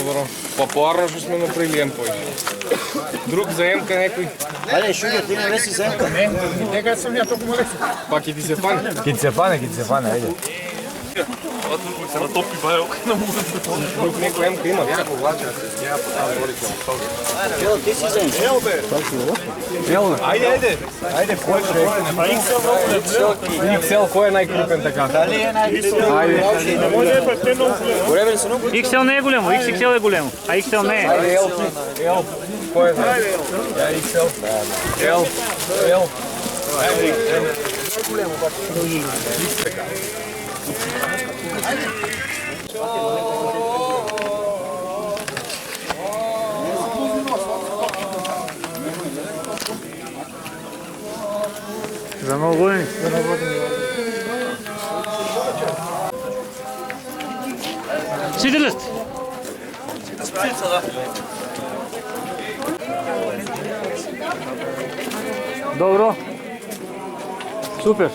Добро. Популарно што сме направили емпој. Друг за емка некој. Ајде, Шугер, ти не леси за емка? Не, нека сум ја толку леси. Па ќе ти се фане. Ќе ти се фане, ајде. Се натопи бајо на музата. Друг некој емка има. Ја повлача се скеја по таа горите. Ело, ти си за емка. Ело бе. Ајде. Ајде, кој е? XL кој е најкрупен така? Дали е најкрупен? Ајде. Голем ли се ногу? XL не е големо, XXL е големо, а XL не е. Ајде, L. Кој е? Ја XL. L. Ајде. Големо баш. За много години. Сите ли сте? Добро. Супер.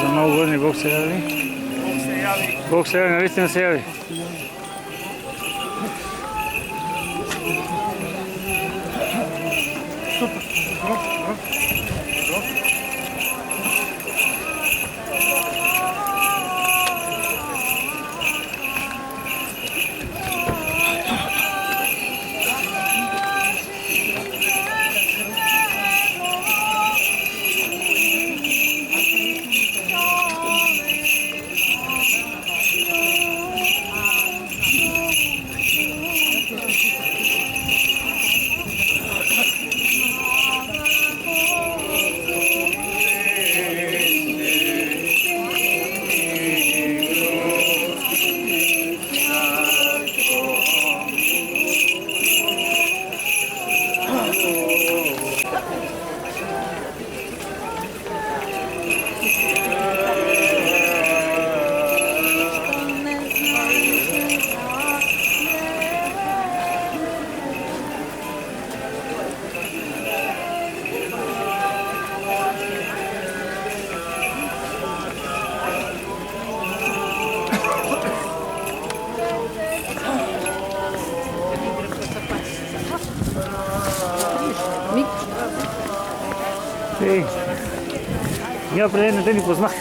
За много години Бог се яви. Бог се яви, наистина се яви. Ей, я преди не те ни познах.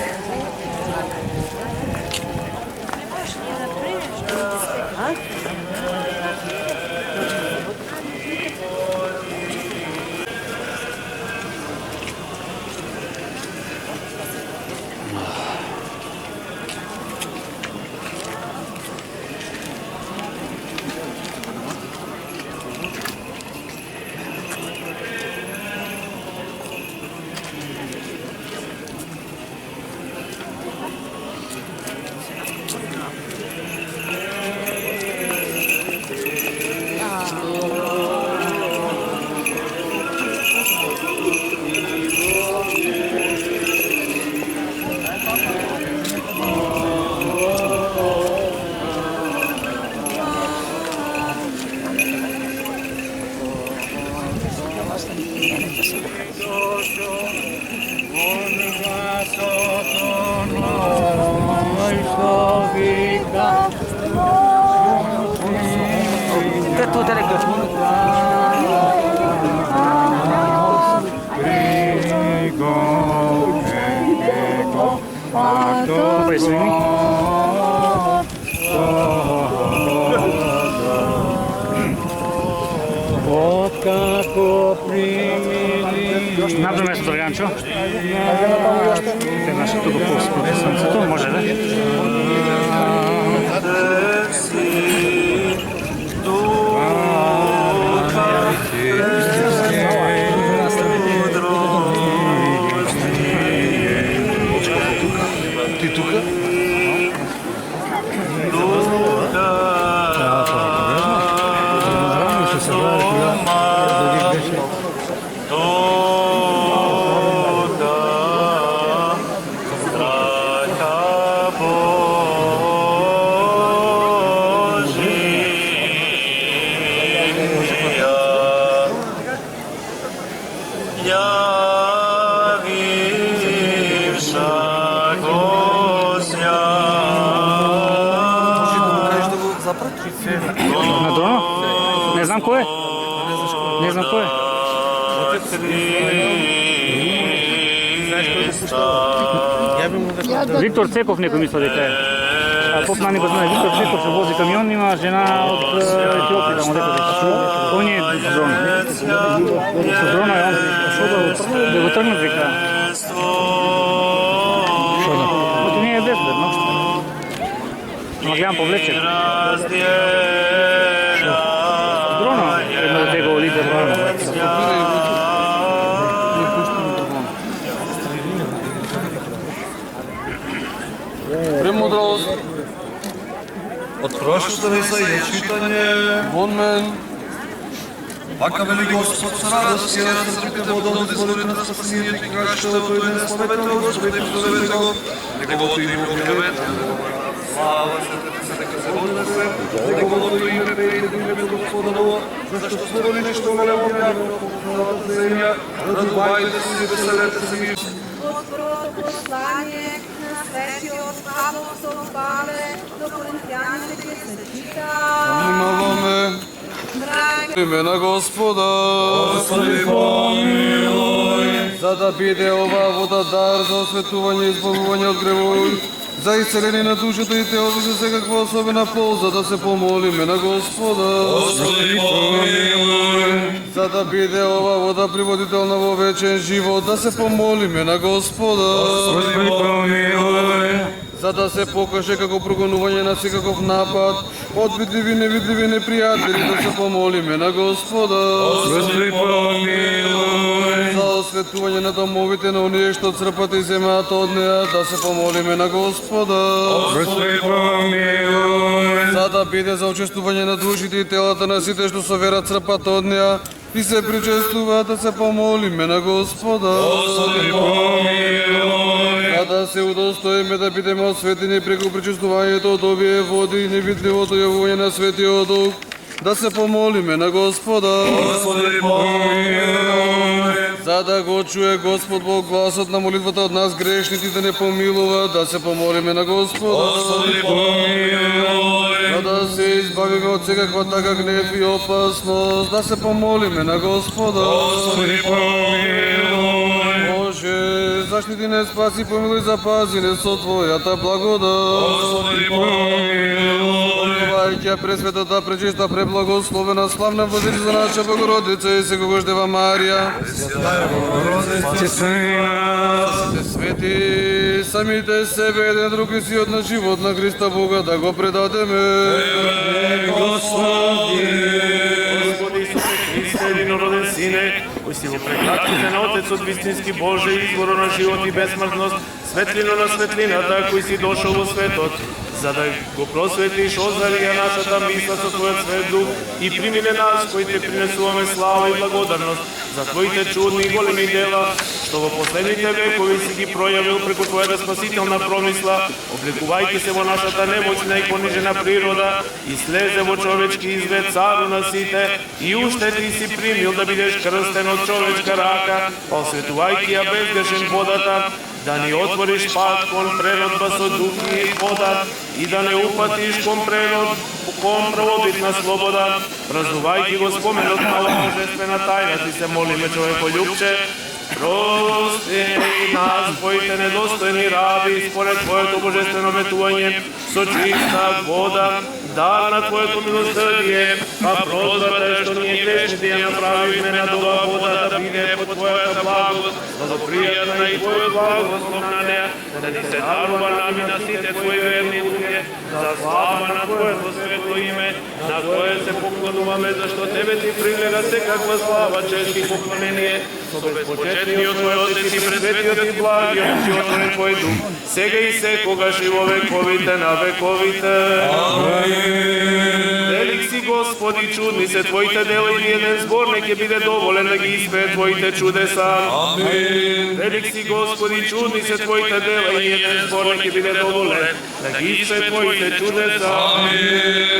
Напред место, Драганчо. Те нашето тук по слънцето, може да? На дроно? Не знам кој е. Не знам кој е. Виктор Цеков некој мисля дека е. Попна не го знае. Виктор Цеков што вози камион, има жена од Етиопија, му дека дека. Он е дрон. Со дрона е он да го тргнат дека. Што да? Ото не е безбедно. Ама гледам повлече. Дрона едно да го лиде дрона. Премудрост од прашното Исаија читање вон мен. Ака вели Господ со радост ќе настрпите водот од изворите на спасението и кажете да тој ден славете го Господи, позовете го, неговото име објавете. Слава се дека се води на свет, неговото име пеете да името Господово, зашто слово нешто ме објавено по целата земја, радувајте се и веселете се. Од првото послание на светиот апостол Павле до Коринтијаните ќе се чита. Молиме име на Господа. Господи помилуј. За да биде ова вода дар за осветување и избавување од гревови, за исцеление на душата и телото, за секаква особена полза, да се помолиме на Господа. Господи помилуј. За да биде ова вода приводителна во вечен живот, да се помолиме на Господа. Господи помилуј. За да се покаже како прогонување на секаков напад, од видливи и невидливи непријатели, да се помолиме на Господа. Господи помилуј. За осветување на домовите на оние што црпат и земјата од неа, да се помолиме на Господа. Господи помилуј. За да биде за учествување на душите и телата на сите што со вера црпат од неа и се причестуваат, да се помолиме на Господа. Господи помилуј. За да се удостоиме да бидеме осветени преку причестувањето од овие води и невидливото јавување на Светиот Дух, да се помолиме на Господа. Господи помилуј. За да го чуе Господ Бог гласот на молитвата од нас грешните, да не помилува, да се помолиме на Господа. Господи помилуј. За да се избавиме од секаква така гнев и опасност, да се помолиме на Господа. Господи помилуј. Боже, заштити не, спаси, помилуј, запази не со Твојата благодат. Господи помилуј. Помилувајќи пресветата, пречиста, преблагословена, славна Владичица наша Богородица и секогаш Дева Марија, сите свети, самите себе, еден друг и сиот на живот на Христа Бога, да го предадеме. Господи. Господи Исусе Христе, единороден Сине, кој си во прекрасните на Отецот вистински Боже, изворо на живот и безсмртност, светлино на светлината, кој си дошол во светот, за да го просветиш, озари ја нашата мисла со Твојот свет дух и примиле нас, кои те принесуваме слава и благодарност за Твоите чудни и големи дела, што во последните векови си ги пројавил преку Твојата спасителна промисла, облекувајќи се во нашата немоćна и понижена природа, и слезе во човечки извед, цару на сите, и уште ти си примил да бидеш крстен од човечка рака, осветувајќи ја безгрешен водата, да ни отвориш пат кон преродба со дух и вода и да не упатиш кон правобитна слобода, празнувајќи го споменот на ова божествена тајна, ти се молиме, човеколюбче, прости нас, твоите недостојни раби, според Твоето божествено ветување, со чиста вода, дар на Твоето милосрдие, а прозбата што ние грешните ја направивме над ова вода да биде по Твојата благост, благопријатна и Твојот благослов на неа, да ни се дарува нами на сите Твои верни луѓе, за слава на Твоето свето име, на кое се поклонуваме, зашто Тебе ти пригледа секаква слава, чест и поклонение, со безпочетниот Твој Отец и пресветиот и благиот и отворен Твој дух, сега и секогаш и во вековите на вековите. Велик си, Господи, чудни се Твоите дела и ниеден збор не ќе биде доволен да ги испее Твоите чудеса. Амин. Велик си, Господи, чудни се Твоите дела и ниеден збор не ќе биде доволен да ги испее Твоите чудеса.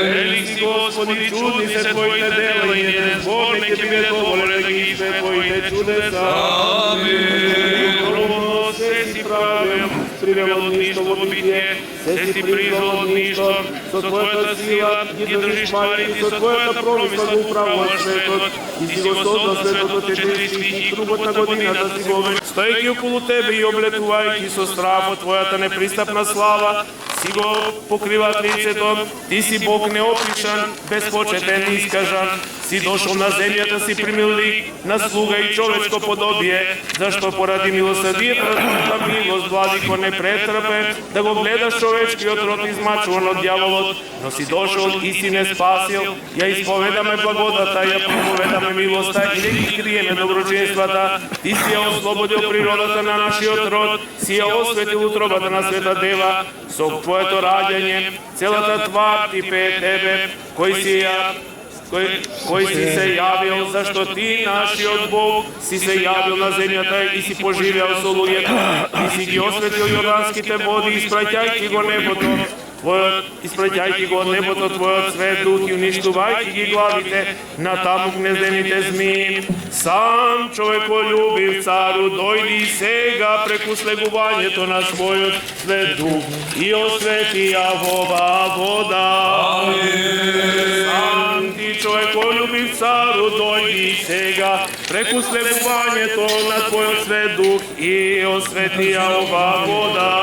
Велик си, Господи, чудни се Твоите дела и ниеден збор не ќе биде доволен да ги испее Твоите чудеса. Се си правил, природништо во битие, се си природништо, со Твојата сила ги држиш марите, со Твојата промисла го управуваш светот, и си го создал светот од 40 и кругот на годината си го овен. Стојќи околу Тебе и облетувајќи со страх од Твојата непристапна слава, си го покриват лицето, Ти си Бог неопишан, безпочетен и искажан, си дошол на земјата, си примил лик на слуга и човечко подобие, зашто поради милосрдието на милост, владико, не претрпе да го гледаш човечкиот род измачуван од дјаволот, но си дошол и си не спасил. Ја исповедаме благодата, ја проповедаме милоста и не ги криеме доброчинствата. Ти си ја ослободил природата на нашиот род, си ја осветил утробата на Света Дева, со Твоето раѓање, целата твар ти пее Тебе, кој си се јавил, зашто Ти, нашиот Бог, си се јавил на земјата и си поживеал со луѓето. Ти си ги осветил јорданските води, испраќајќи го небото, испраќајќи го од небото Твојот свет дух и уништувајќи ги главите на таму гнездените змии. Сам човеколюбив цару, дојди сега преку слегувањето на својот свет дух и освети ја во оваа вода. Сам ти човеколюбив цару, дојди сега преку слегувањето на Твојот свет дух и освети ја оваа вода.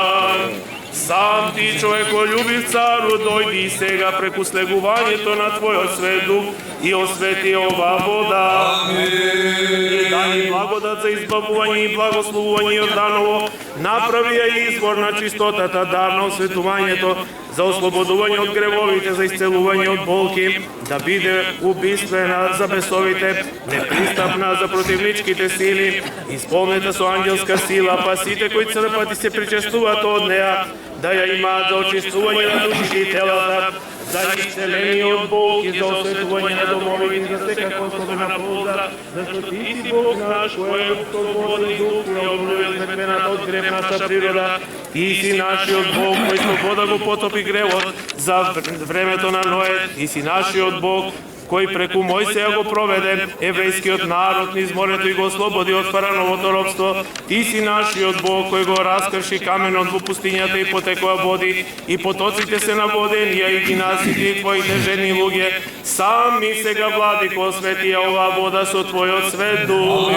Сам ти, човеколюбив цару, дојди сега преку слегувањето на Твојот свет дух и освети оваа вода. И дај благодат за избавување и благословување од даново, направи ја извор на чистотата, дар на осветувањето, за ослободување од гревовите, за исцелување од болки, да биде убиствена за бесовите, непристапна за противничките сили, исполнета со ангелска сила, па сите кои црпат и се причестуваат од неа, да ја имаат за очистување на душите и телата, за исцеление од болки, за осветување на домовите, за секако особена полза, зашто Ти си Бог наш, кој е слобода и дух, кој обновил светлената од грев наша природа. Ти си нашиот Бог, кој слобода го потопи гревот за времето на Ное. Ти си нашиот Бог, кој преку Мојсеја го проведе еврејскиот народ низ морето и го ослободи од фараоновото робство. Ти си нашиот Бог, кој го раскрши каменот во пустињата и потекоа води, и потоците се наводени, и ги насити Твоите жени и луѓе. Сами сега, Владико, освети ја оваа вода со Твојот свет дух.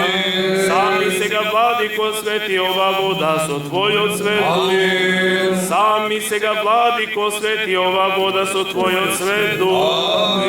Сами сега, Владико, освети оваа вода со Твојот свет дух. Сами сега, Владико, освети оваа вода со Твојот свет дух.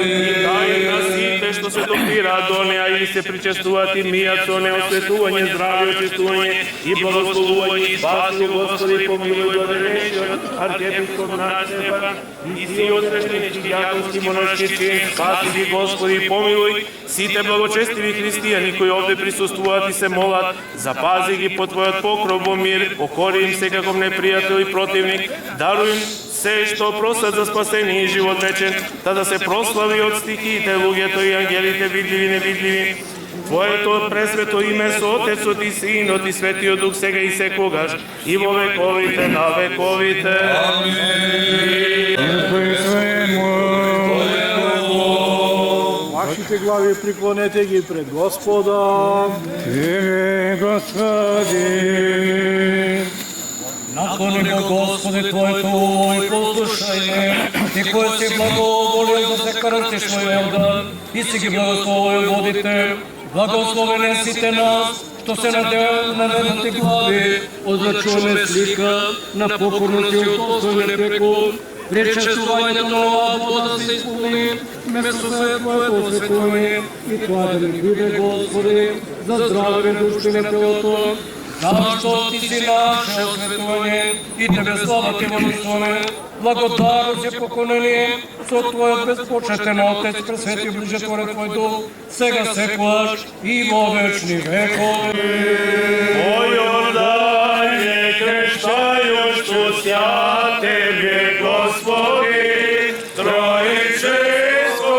На сите што се допираат до неа или се причестуваат и мијат со неа, осветување, здравје, очистување и благословување и спаси, Господи, помилуј благоденешиот архиепископ наш Стефан и сиот свештеници, дјаконски, монашки син, спаси ги, Господи, помилуј сите благочестиви христијани кои овде присуствуваат и се молат, запази ги по Твојот покров во мир, покори им секаков непријател и противник, даруј им се што просат за спасение и живот вечен, та да се прослави од стихиите, луѓето и ангелите, видливи и невидливи. Твоето пресвето име со Отецот и Синот и Светиот Дух сега и секогаш и во вековите на вековите. Вашите глави приклонете ги пред Господа. Тебе, Господи, наклони го, Господи, Твоето и послушај ме, Ти кој си благоволил да се крстиш во Јордан и си ги благословил водите, благословени сите нас, што се надеваме на небните глави, озрачуваме слика на покорност и упословене преку причестувањето на оваа вода да се исполни, место за Твоето осветување и тоа да ни биде, Господи, за здраве души на телото, зашто Ти си наше осветување и Тебе слава Ти возвеличуваме, благодарност и поклонение со Твојот безпочетен Отец, пресвети ближетворен Твој дух, сега секогаш и во вечни векови. О Јордане, крштајощо ся Тебе, Господи, Троическо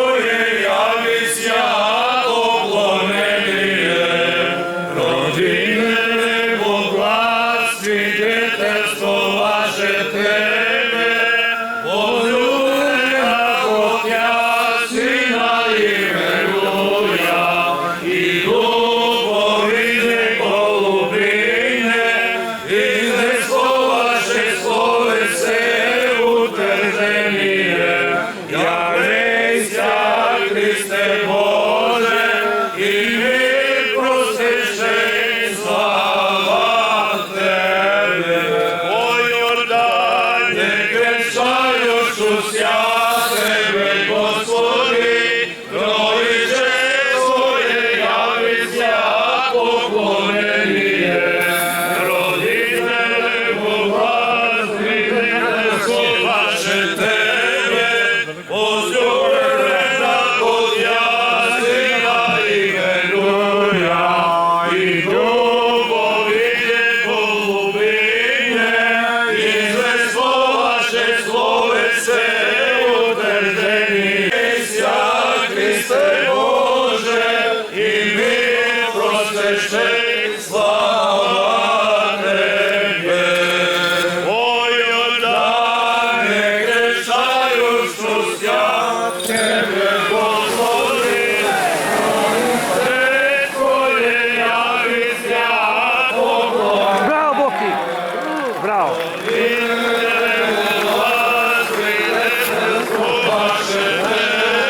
Браво, Боки! Браво!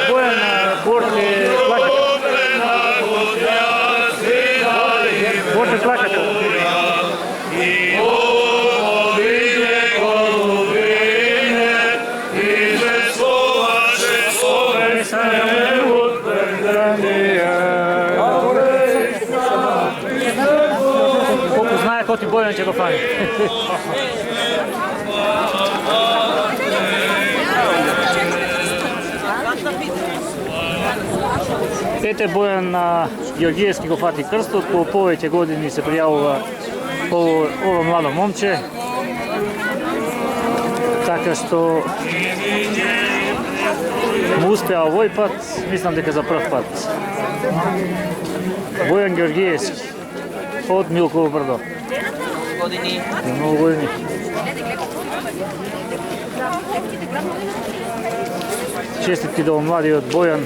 Бојан Борте плаката. Борте плаката. Колку знае кој ти Бојан ќе го фани. Ете Бојан Георгиевски го фати крстот, по повеќе години се пријавува ова младо момче. Така што му успеа овој пат, мислам дека за прв пат. Бојан Георгиевски од Милково брдо. Многу години. Честитки до младиот Бојан.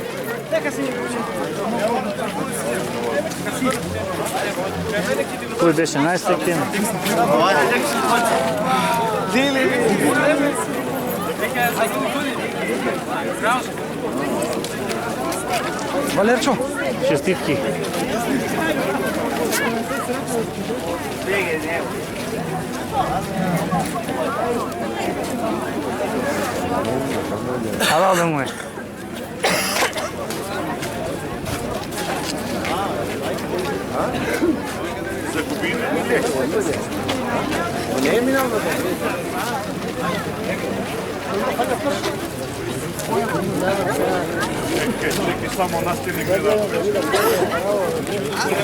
Кој беше најстекен? Валерчо. Честитки. Халал да му е.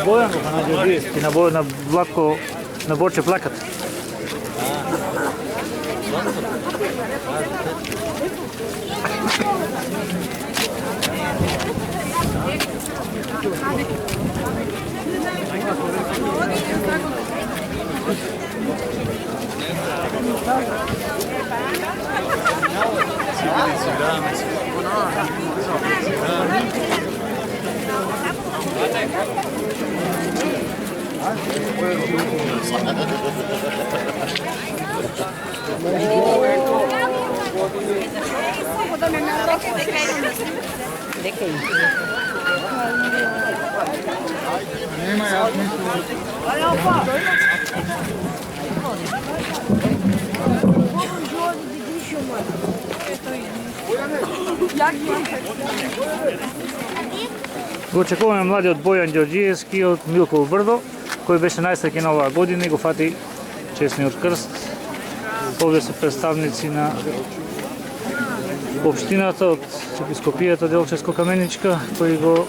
Бојан на Георгиевски, на Владко, на Борче плакат. Го очекуваме младиот Бојан Ѓорѓиевски од Милково брдо, кој беше најстекен оваа година и го фати честниот крст. Овде се представници на општината од епископијата Делчевско Каменичка, кои го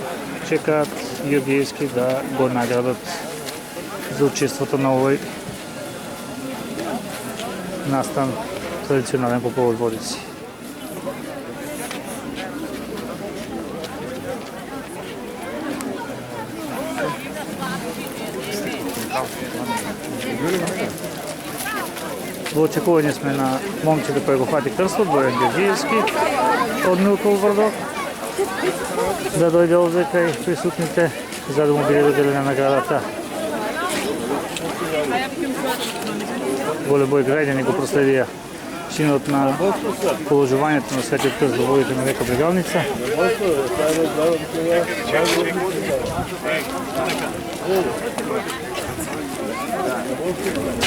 чекаат Ѓорѓиевски да го наградат за учеството на овој настан традиционален по повод Водици. Во очекување сме на момчето кој го фати крстот, Бојан Ѓорѓиевски од Милково брдо, да дојде овде кај присутните за да му биде доделена наградата. Голем број граѓани го проследија чинот на положувањето на Светиот крст во водите на река Брегалница.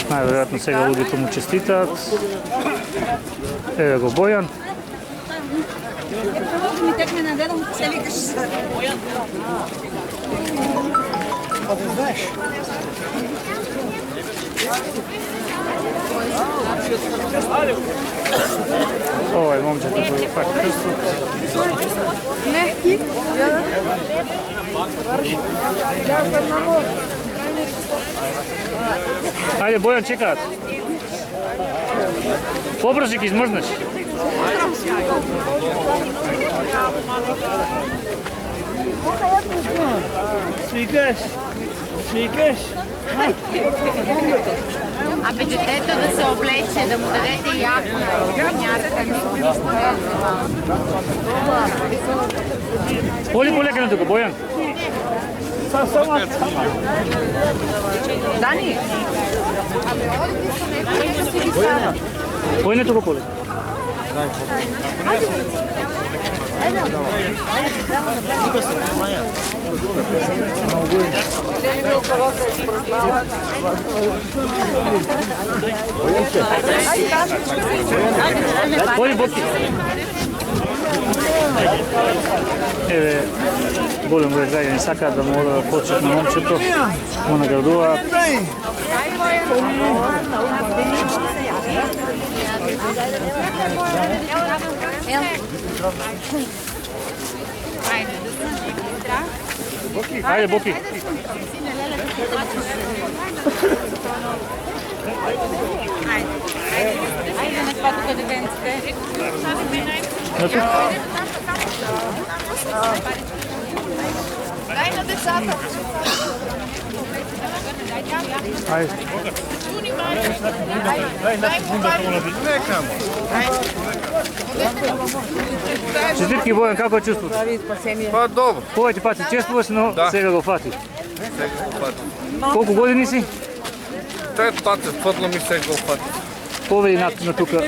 Најверојатно сега луѓето му честитаат. Еве го Бојан. Ова е момчето кој го фати крстот. Ајде, Бојан, чекаат. Побрзо ќе измрзнеш. Свикаш. А бе детето да се облече, да му дадете яко, Поли полека на тука, Бојан. Дани? Пој не тука поле. Поли Боки. Еве, голем број граѓани сакаат да му одат почет на момчето, му наградуваат. Ајде, Боки. Ајде на това тука детенците. Дай на децата. Ајде. Честитки, Бојан, како е чувството? Па добро. Повеќе пати чествуваш, но сега го фати. Сега го фати. Колку години си? Трет пат се фрлам и сега го фати. Повеќе на тука.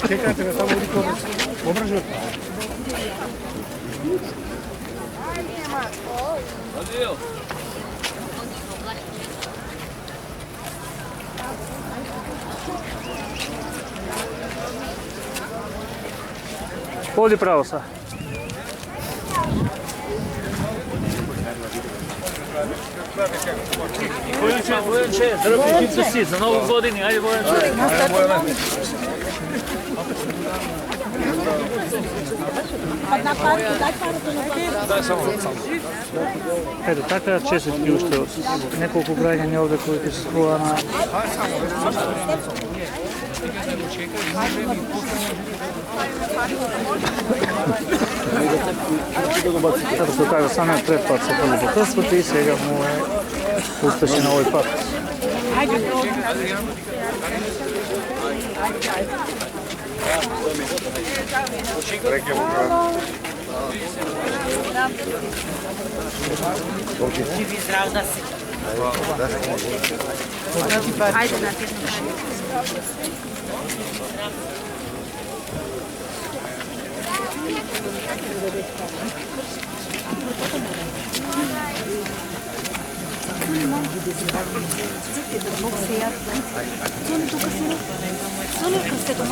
Чекате ме само да ображувате. Поди право са. Бојанче, дръпи пица си за нови години, ајде Бојанче. Ето така, честитки уште неколку граѓани овде кои присуствуваа на како се кажа, самиот пред пат се први покрствате и сега му е успешен овој пат. Живи здрав да си. Ајде на ти.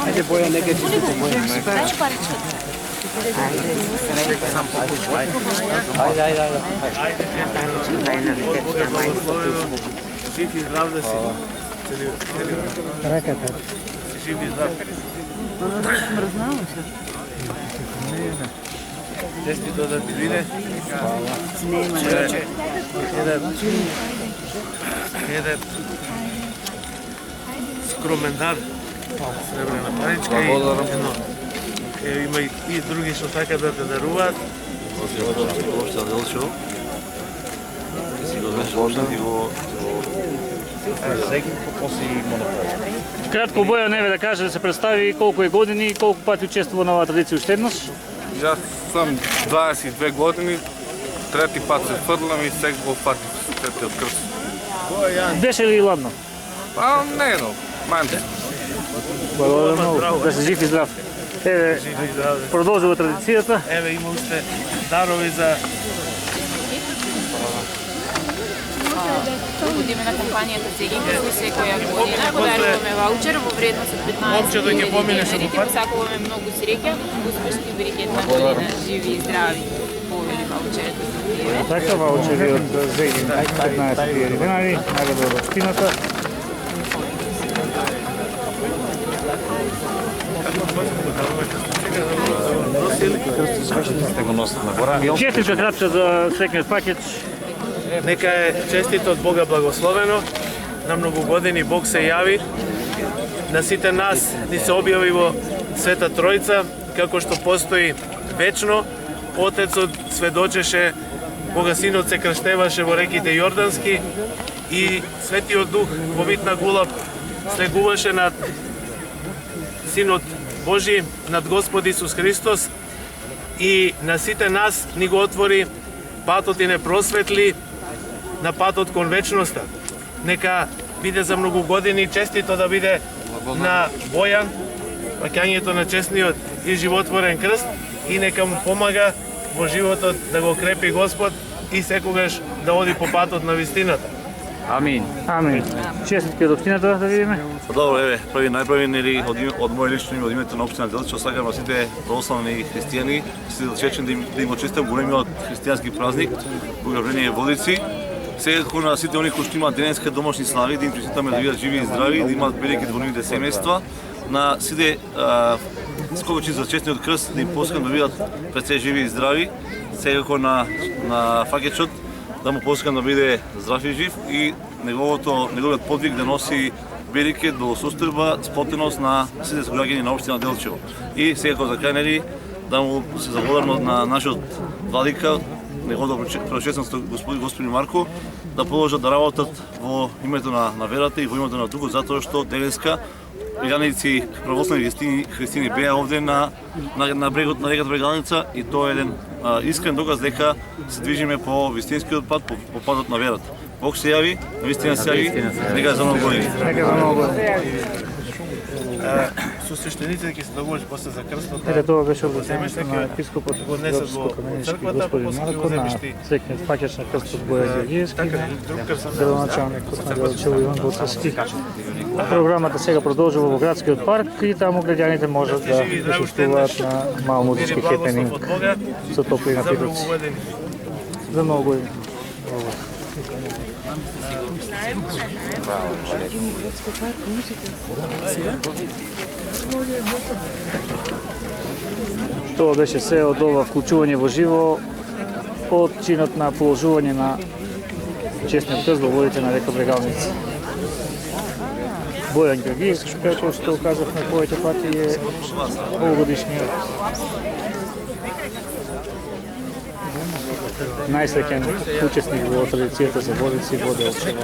Ајде Бојан, нека ти се Бојан. Жив и здрав да си. Раката. Жив и здрав. Честито да ти биде. Еден скромен дар. Сребрена паричка и едно. Има и други што така да те даруваат. Кратко Бојан еве да каже, да се представи колку е години и колку пати учествува на оваа традиција уште еднаш. Јас сам 22 години, трети пат се фрлам и сега го фати светиот крст. Беше ли ладно? Па не, но манте. Благодарам многу. Да се жив и здрав. Еве, продолжува традицијата. Еве има уште дарови за Годиме на кампанијата Зеги како секоја година го даруваме ваучер во вредност од 15.000 денари. Посакуваме многу среќа, успешни брикетна година, живи и здрави. Повели ваучерите. Така ваучери од Зеги 15.000 денари, награда од општината. Честитка кратка за секниот пакет. Нека е честито од Бога благословено. На многу години Бог се јави на сите нас ни се објави во Света Тројца, како што постои вечно. Отецот сведочеше кога Синот се крштеваше во реките Јордански и Светиот Дух во вид на гулаб слегуваше над Синот Божи, над Господ Исус Христос и на сите нас ни го отвори патот и не просветли на патот кон вечноста. Нека биде за многу години честито да биде на Бојан, паќањето на честниот и животворен крст и нека му помага во животот да го крепи Господ и секогаш да оди по патот на вистината. Амин. Амин. Честитки од општината да видиме. Добро, еве, најпрви нели од мој лично име, од името на општина Делчево, сакам на сите православни христијани, сите чечен да им го честитам големиот христијански празник, Богоявление Водици. Секако на сите оние кои што имаат денеска домашни слави, да им честитаме да бидат живи и здрави, да имаат береки во нивните семејства. На сите скобачи за честниот крст, да им поскам да бидат пред се живи и здрави. Секако на факечот да му поскам да биде здрав и жив и неговиот подвиг да носи береке до состојба, сплотеност на сите граѓани на општина Делчево. И секако за крај нели да му се заблагодарам на нашиот владика, неговото пречесенство господин Марко, да продолжат да работат во името на верата и во името на Духот, затоа што денеска илјаници православни христијани беа овде на брегот на реката Брегалница и тоа е еден искрен доказ дека се движиме по вистинскиот пат, по патот на верата. Бог се јави, вистина се јави, нека за многу години. Нека за многу години. Со свештениците ќе се договори после за крстот. Ете тоа беше огласувањето на епископот го однесат во црквата, господин Марко на секниот паќач на крстот Боја Георгиевски, градоначалникот на Делчево Иван Гоцевски. Програмата сега продолжува во градскиот парк и таму граѓаните можат да присуствуваат на мал музички хепенинг со топли напитоци. За многу години. Тоа беше се од ова вклучување во живо од чинот на положување на честниот крст во водите на река Брегалница. Бојан Георгиевски, како што казавме повеќе пати, е овогодишниот најсреќен учесник во традицијата за водици во Делчево.